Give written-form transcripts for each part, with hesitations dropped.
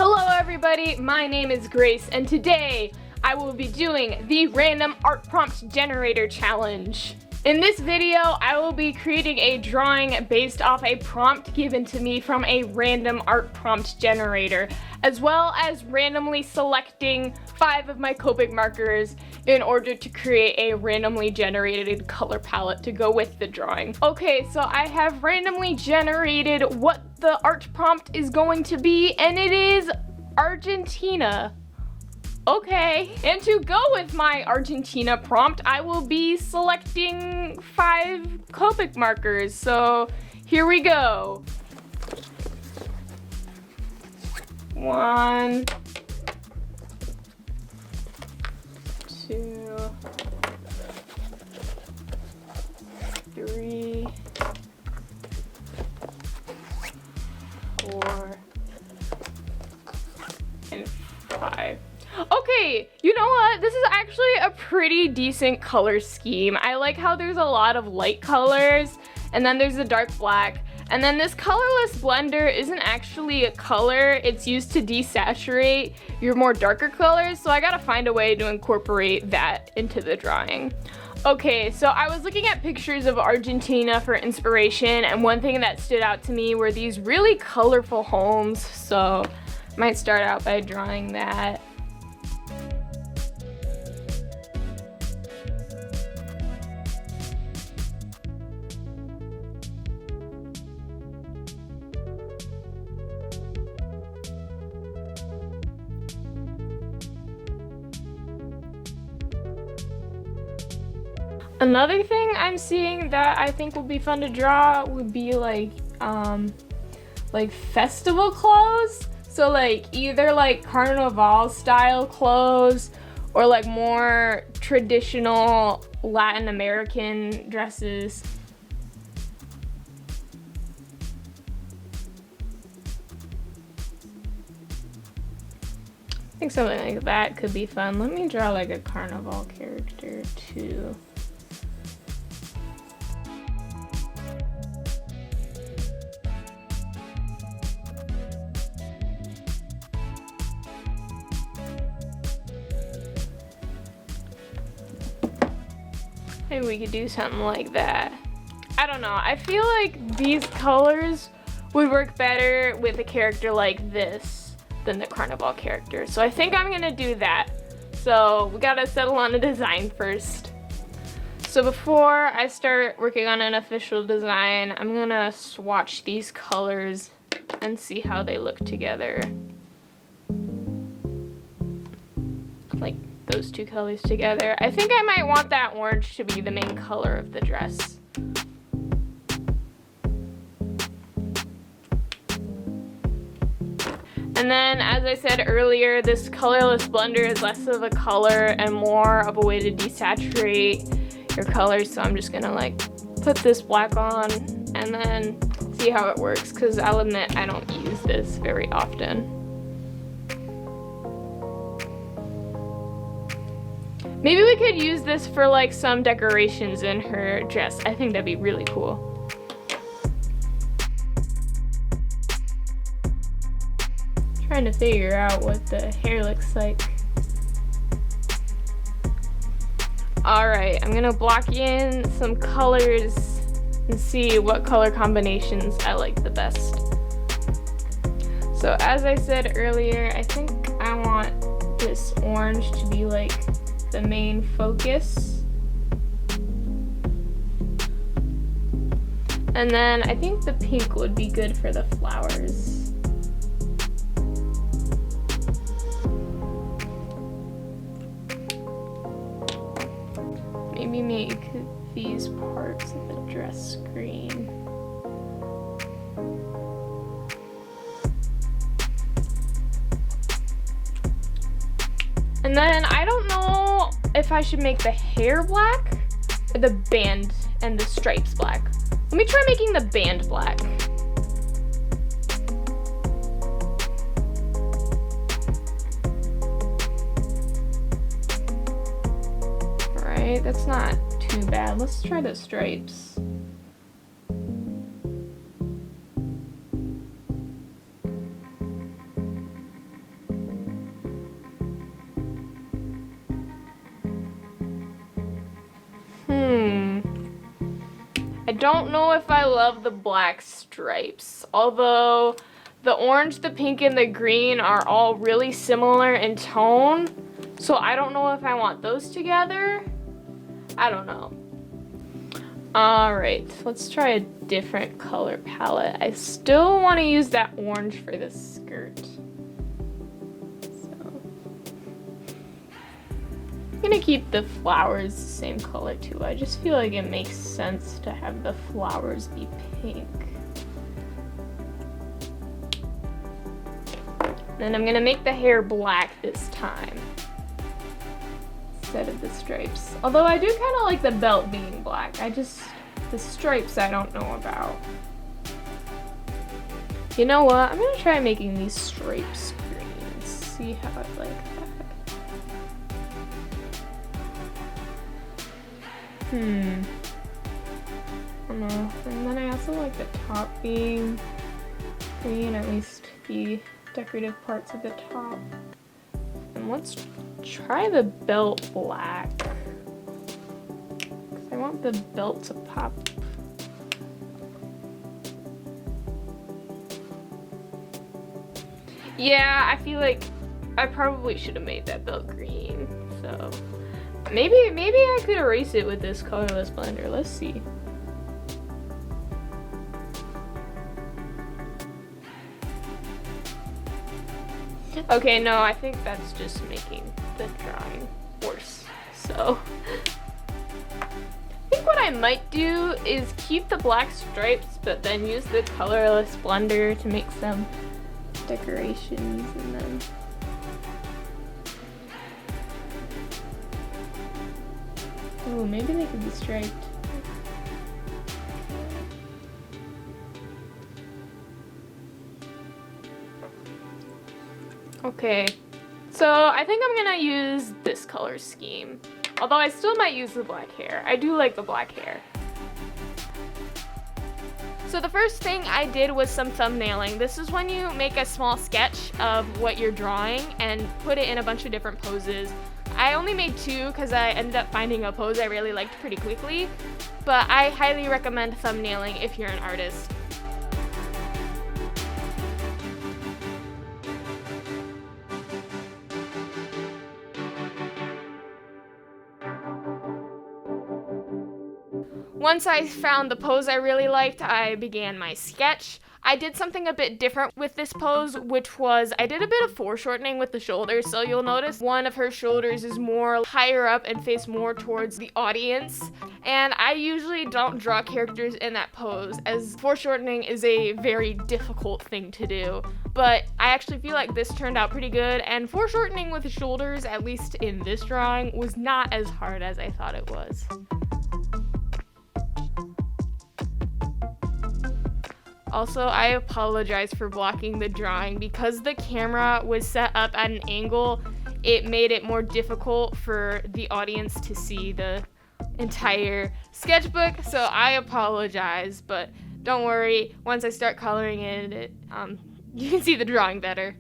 Hello everybody, my name is Grace and today I will be doing the Random Art Prompt Generator Challenge. In this video, I will be creating a drawing based off a prompt given to me from a random art prompt generator, as well as randomly selecting 5 of my Copic markers in order to create a randomly generated color palette to go with the drawing. Okay, so I have randomly generated what the art prompt is going to be, and it is Argentina. Okay, and to go with my Argentina prompt, I will be selecting 5 Copic markers. So here we go. 1, 2, 3, 4, and 5. Okay, you know what? This is actually a pretty decent color scheme. I like how there's a lot of light colors, and then there's a dark black, and then this colorless blender isn't actually a color. It's used to desaturate your more darker colors, so I gotta find a way to incorporate that into the drawing. Okay, so I was looking at pictures of Argentina for inspiration, and one thing that stood out to me were these really colorful homes, so I might start out by drawing that. Another thing I'm seeing that I think would be fun to draw would be like festival clothes. So like either like carnival style clothes or like more traditional Latin American dresses. I think something like that could be fun. Let me draw like a carnival character too. Maybe we could do something like that. I don't know. I feel like these colors would work better with a character like this than the carnival character. So I think I'm gonna do that. So we gotta settle on a design first. So before I start working on an official design, I'm gonna swatch these colors and see how they look together. Like those 2 colors together. I think I might want that orange to be the main color of the dress. And then, as I said earlier, this colorless blender is less of a color and more of a way to desaturate your colors. So I'm just gonna like put this black on and then see how it works, because I'll admit I don't use this very often. Maybe we could use this for like some decorations in her dress. I think that'd be really cool. Trying to figure out what the hair looks like. Alright, I'm gonna block in some colors and see what color combinations I like the best. So as I said earlier, I think I want this orange to be like the main focus. And then I think the pink would be good for the flowers. Maybe make these parts of the dress green. And then I don't know if I should make the hair black or the band and the stripes black. Let me try making the band black. Alright, that's not too bad. Let's try the stripes. I don't know if I love the black stripes, although the orange, the pink, and the green are all really similar in tone, so I don't know if I want those together. I don't know. Alright, let's try a different color palette. I still want to use that orange for the skirt. So I'm gonna keep the flowers the same color too. I just feel like it makes sense to have the flowers be pink. Then I'm gonna make the hair black this time instead of the stripes. Although I do kind of like the belt being black. The stripes I don't know about. You know what? I'm gonna try making these stripes green. See how I like that. I don't know. And then I also like the top being green, at least the decorative parts of the top. And let's try the belt black. Because I want the belt to pop. Yeah, I feel like I probably should have made that belt green. So maybe I could erase it with this colorless blender. Let's see. Okay, no, I think that's just making the drawing worse. So I think what I might do is keep the black stripes, but then use the colorless blender to make some decorations and then oh, maybe they could be striped. Okay, so I think I'm gonna use this color scheme. Although I still might use the black hair. I do like the black hair. So the first thing I did was some thumbnailing. This is when you make a small sketch of what you're drawing and put it in a bunch of different poses. I only made 2 because I ended up finding a pose I really liked pretty quickly, but I highly recommend thumbnailing if you're an artist. Once I found the pose I really liked, I began my sketch. I did something a bit different with this pose, which was I did a bit of foreshortening with the shoulders, so you'll notice one of her shoulders is more higher up and face more towards the audience. And I usually don't draw characters in that pose, as foreshortening is a very difficult thing to do. But I actually feel like this turned out pretty good, and foreshortening with the shoulders, at least in this drawing, was not as hard as I thought it was. Also, I apologize for blocking the drawing. Because the camera was set up at an angle, it made it more difficult for the audience to see the entire sketchbook, so I apologize, but don't worry, once I start coloring it, you can see the drawing better.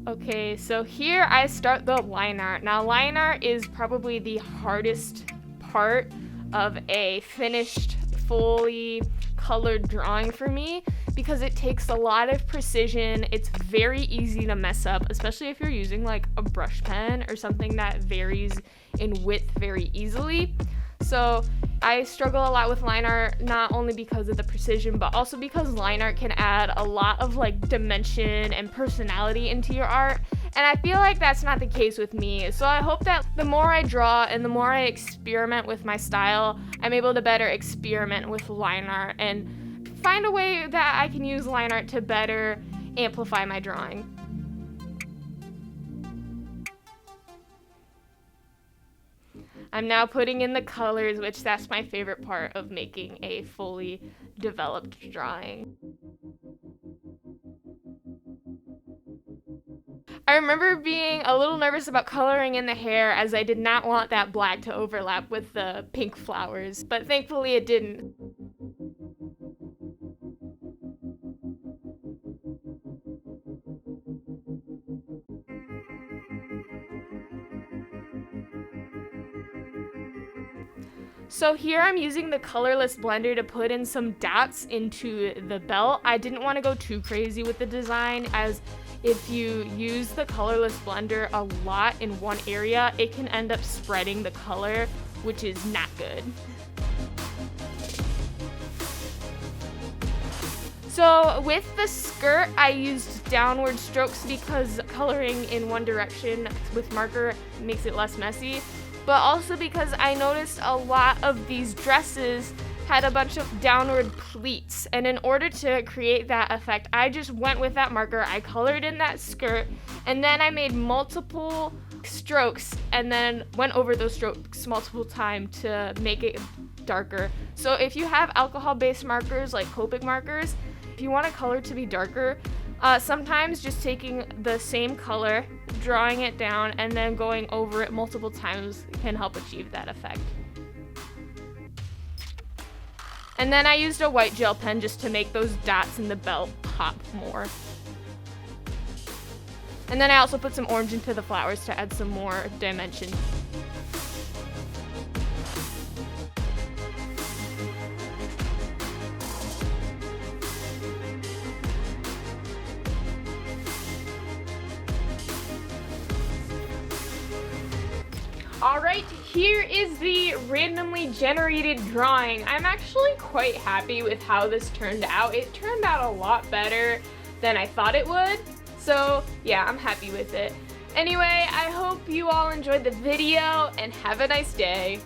Okay, so here I start the line art. Now, line art is probably the hardest part of a finished, fully colored drawing for me because it takes a lot of precision. It's very easy to mess up, especially if you're using like a brush pen or something that varies in width very easily. So I struggle a lot with line art, not only because of the precision, but also because line art can add a lot of like dimension and personality into your art. And I feel like that's not the case with me. So I hope that the more I draw and the more I experiment with my style, I'm able to better experiment with line art and find a way that I can use line art to better amplify my drawing. I'm now putting in the colors, which that's my favorite part of making a fully developed drawing. I remember being a little nervous about coloring in the hair as I did not want that black to overlap with the pink flowers, but thankfully it didn't. So here I'm using the colorless blender to put in some dots into the belt. I didn't want to go too crazy with the design, as if you use the colorless blender a lot in one area, it can end up spreading the color, which is not good. So with the skirt, I used downward strokes because coloring in one direction with marker makes it less messy, but also because I noticed a lot of these dresses had a bunch of downward pleats, and in order to create that effect, I just went with that marker, I colored in that skirt, and then I made multiple strokes and then went over those strokes multiple times to make it darker. So if you have alcohol-based markers like Copic markers, if you want a color to be darker, sometimes just taking the same color, drawing it down, and then going over it multiple times can help achieve that effect. And then I used a white gel pen just to make those dots in the belt pop more. And then I also put some orange into the flowers to add some more dimension. Alright, here is the randomly generated drawing. I'm actually quite happy with how this turned out. It turned out a lot better than I thought it would. So yeah, I'm happy with it. Anyway, I hope you all enjoyed the video and have a nice day.